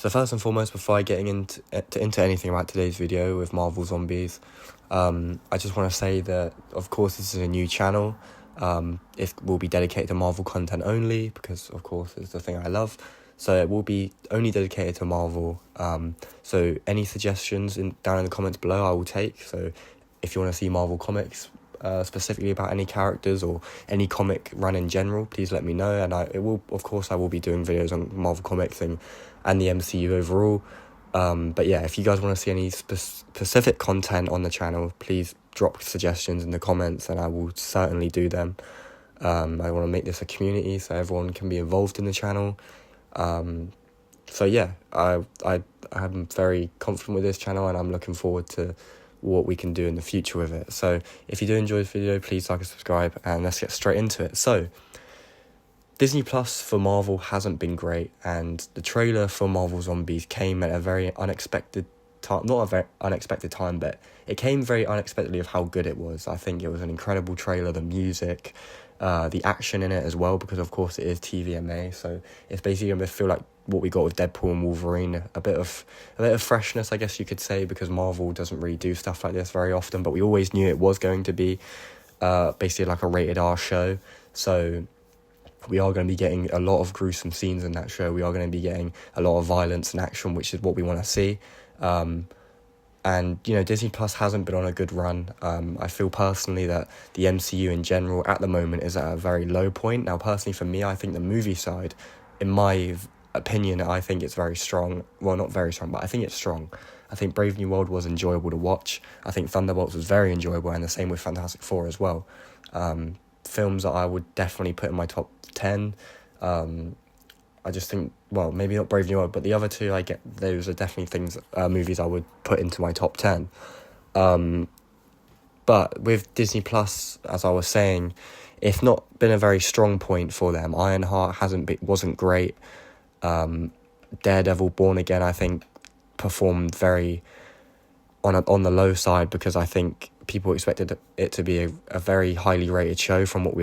So first and foremost, before I getting into anything about today's video with Marvel Zombies, I just want to say that, of course, this is a new channel. It will be dedicated to Marvel content only because, of course, it's the thing I love. So it will be only dedicated to Marvel. So any suggestions down in the comments below, I will take. So if you want to see Marvel comics, specifically about any characters or any comic run in general, please let me know. And I will be doing videos on Marvel comics and the MCU overall. But yeah, if you guys want to see any specific content on the channel, please drop suggestions in the comments and I will certainly do them. I want to make this a community so everyone can be involved in the channel. So yeah, I'm very confident with this channel and I'm looking forward to what we can do in the future with it. So if you do enjoy this video, please like and subscribe and let's get straight into it. So Disney Plus for Marvel hasn't been great, and the trailer for Marvel Zombies came at a very unexpected time. Not a very unexpected time, but it came very unexpectedly of how good it was. I think it was an incredible trailer, the music, the action in it as well, because of course it is TVMA, so it's basically going to feel like what we got with Deadpool and Wolverine, a bit of freshness, I guess you could say, because Marvel doesn't really do stuff like this very often, but we always knew it was going to be basically like a rated R show. So we are going to be getting a lot of gruesome scenes in that show. We are going to be getting a lot of violence and action, which is what we want to see. And, Disney Plus hasn't been on a good run. I feel personally that the MCU in general at the moment is at a very low point. Now, personally for me, I think the movie side, in my opinion, I think it's very strong. Well, not very strong, but I think it's strong. I think Brave New World was enjoyable to watch. I think Thunderbolts was very enjoyable, and the same with Fantastic Four as well. Films that I would definitely put in my top 10. I just think, well, maybe not Brave New World, but the other two, those are definitely movies I would put into my top 10. But with Disney Plus, as I was saying, it's not been a very strong point for them. Ironheart wasn't great. Daredevil Born Again, I think, performed very on the low side, because I think people expected it to be a very highly rated show from what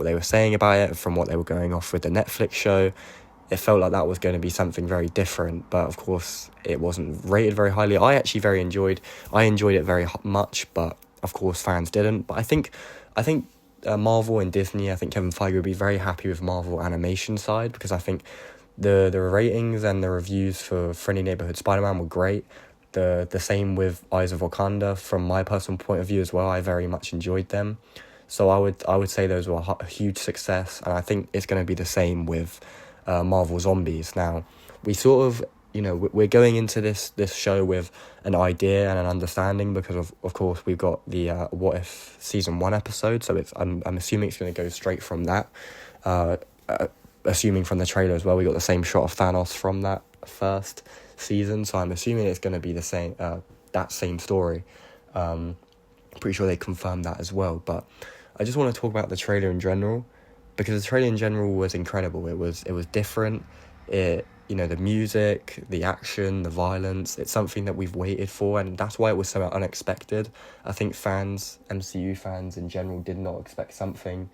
they were saying about it, from what they were going off with the Netflix show. It felt like that was going to be something very different, but of course it wasn't rated very highly. I actually enjoyed it very much, but of course fans didn't. But I think Marvel and Disney, I think Kevin Feige would be very happy with Marvel animation side, because I think the ratings and the reviews for Friendly Neighborhood Spider-Man were great. The same with Eyes of Wakanda, from my personal point of view as well. I very much enjoyed them. So I would say those were a huge success, and I think it's going to be the same with Marvel Zombies. Now, we sort of, we're going into this show with an idea and an understanding, because of course we've got the What If Season 1 episode, so I'm assuming it's going to go straight from that. Assuming from the trailer as well, we got the same shot of Thanos from that first season, so I'm assuming it's going to be the same, that same story. Pretty sure they confirmed that as well, but I just want to talk about the trailer in general, because the trailer in general was incredible. It was different. The music, the action, the violence, it's something that we've waited for, and that's why it was so unexpected. I think MCU fans in general, did not expect something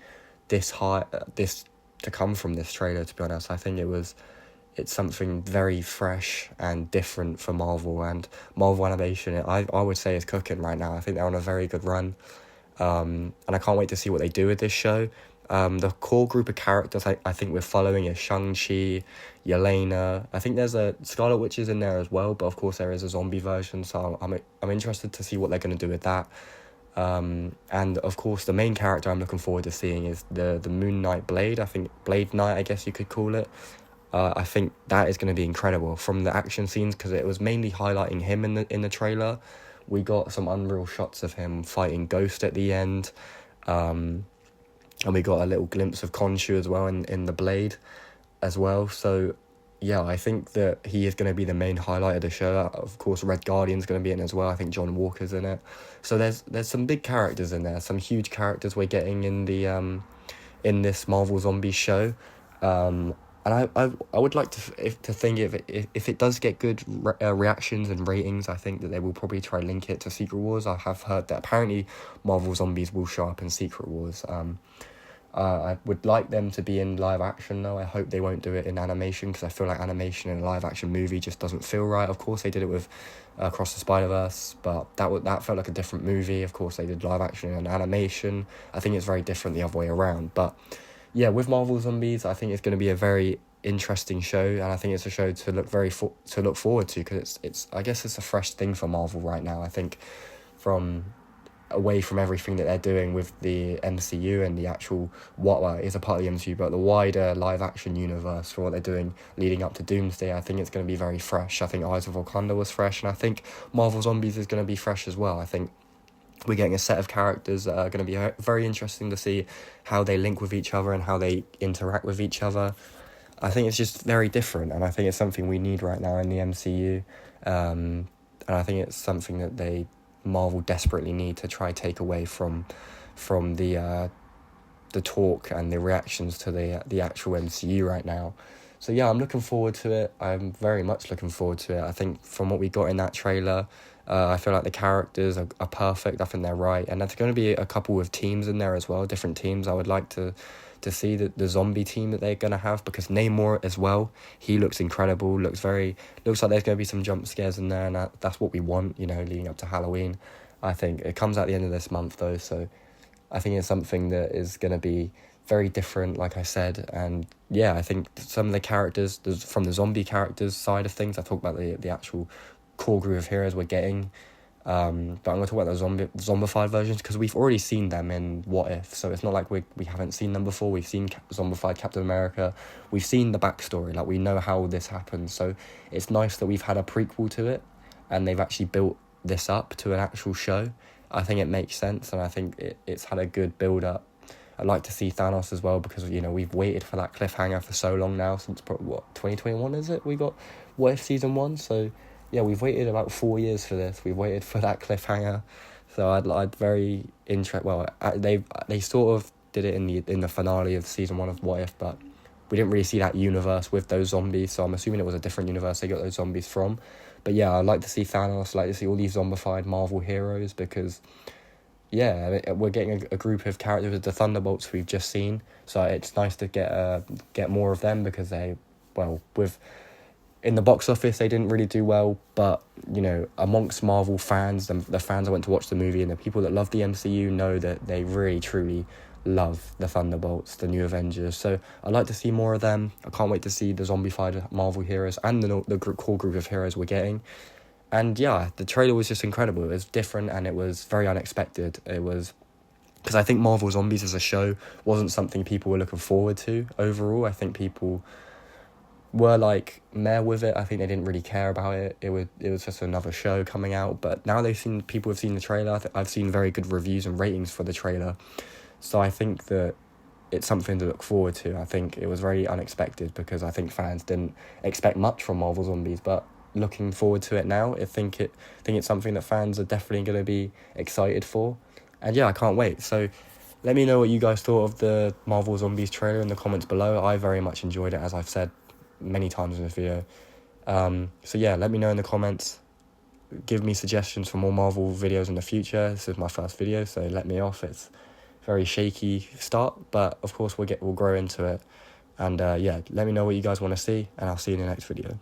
this high, this to come from this trailer, to be honest. I think it's something very fresh and different for Marvel, and Marvel Animation, I would say, is cooking right now. I think they're on a very good run, and I can't wait to see what they do with this show. The core group of characters I think we're following is Shang-Chi, Yelena. I think there's a Scarlet Witch is in there as well, but of course there is a zombie version, so I'm interested to see what they're going to do with that. And of course the main character I'm looking forward to seeing is the Moon Knight Blade. I think Blade Knight, I guess you could call it. I think that is going to be incredible from the action scenes, because it was mainly highlighting him in the trailer. We got some unreal shots of him fighting Ghost at the end, and we got a little glimpse of Khonshu as well in the Blade as well. So yeah, I think that he is going to be the main highlight of the show. Of course, Red Guardian's going to be in as well. I think John Walker's in it. So there's some big characters in there, some huge characters we're getting in the in this Marvel Zombies show. And I would like to think if it does get good reactions and ratings, I think that they will probably try to link it to Secret Wars. I have heard that apparently Marvel Zombies will show up in Secret Wars. I would like them to be in live action though. I hope they won't do it in animation, because I feel like animation in a live action movie just doesn't feel right. Of course they did it with Across the Spider-Verse, but that felt like a different movie. Of course they did live action and animation. I think it's very different the other way around. But yeah, with Marvel Zombies, I think it's going to be a very interesting show, and I think it's a show to look forward to, because it's I guess it's a fresh thing for Marvel right now. I think from away from everything that they're doing with the MCU and the actual what is a part of the MCU, but the wider live action universe for what they're doing leading up to Doomsday, I think it's going to be very fresh. I think Eyes of Wakanda was fresh, and I think Marvel Zombies is going to be fresh as well. I think we're getting a set of characters that are going to be very interesting to see how they link with each other and how they interact with each other. I think it's just very different, and I think it's something we need right now in the MCU. And I think it's something that Marvel desperately need to try take away from the talk and the reactions to the actual MCU right now. So yeah, I'm looking forward to it. I'm very much looking forward to it. I think from what we got in that trailer, I feel like the characters are perfect. I think they're right, and there's going to be a couple of teams in there as well, different teams. I would like to see the zombie team that they're going to have, because Namor as well, he looks incredible, looks like there's going to be some jump scares in there, and that's what we want, leading up to Halloween. I think it comes at the end of this month though, so I think it's something that is going to be very different, like I said. And yeah, I think some of the characters, from the zombie characters side of things, I talk about the actual core group of heroes we're getting, but I'm going to talk about the zombified versions, because we've already seen them in What If, so it's not like we haven't seen them before. We've seen zombified Captain America, we've seen the backstory, like we know how this happened, so it's nice that we've had a prequel to it, and they've actually built this up to an actual show. I think it makes sense, and I think it's had a good build-up. I'd like to see Thanos as well, because, we've waited for that cliffhanger for so long now, since, 2021 is it? We got What If Season 1, so yeah, we've waited about 4 years for this. We've waited for that cliffhanger, so I'd very they sort of did it in the finale of Season 1 of What If, but we didn't really see that universe with those zombies, so I'm assuming it was a different universe they got those zombies from. But yeah, I'd like to see Thanos, I'd like to see all these zombified Marvel heroes, because yeah, we're getting a group of characters with the Thunderbolts we've just seen, so it's nice to get more of them, because in the box office they didn't really do well, but amongst Marvel fans, the fans that went to watch the movie and the people that love the MCU know that they really truly love the Thunderbolts, the new Avengers. So I'd like to see more of them. I can't wait to see the zombified Marvel heroes and the core group of heroes we're getting. And yeah, the trailer was just incredible. It was different and it was very unexpected. It was, because I think Marvel Zombies as a show wasn't something people were looking forward to overall. I think people were like meh with it. I think they didn't really care about it. It was just another show coming out. But now people have seen the trailer. I've seen very good reviews and ratings for the trailer. So I think that it's something to look forward to. I think it was very unexpected, because I think fans didn't expect much from Marvel Zombies, but looking forward to it now, I think it's something that fans are definitely going to be excited for. And yeah, I can't wait. So let me know what you guys thought of the Marvel Zombies trailer in the comments below. I very much enjoyed it, as I've said many times in this video. So yeah, let me know in the comments. Give me suggestions for more Marvel videos in the future. This is my first video, so let me off. It's very shaky start, but of course we'll grow into it. And yeah, let me know what you guys want to see, and I'll see you in the next video.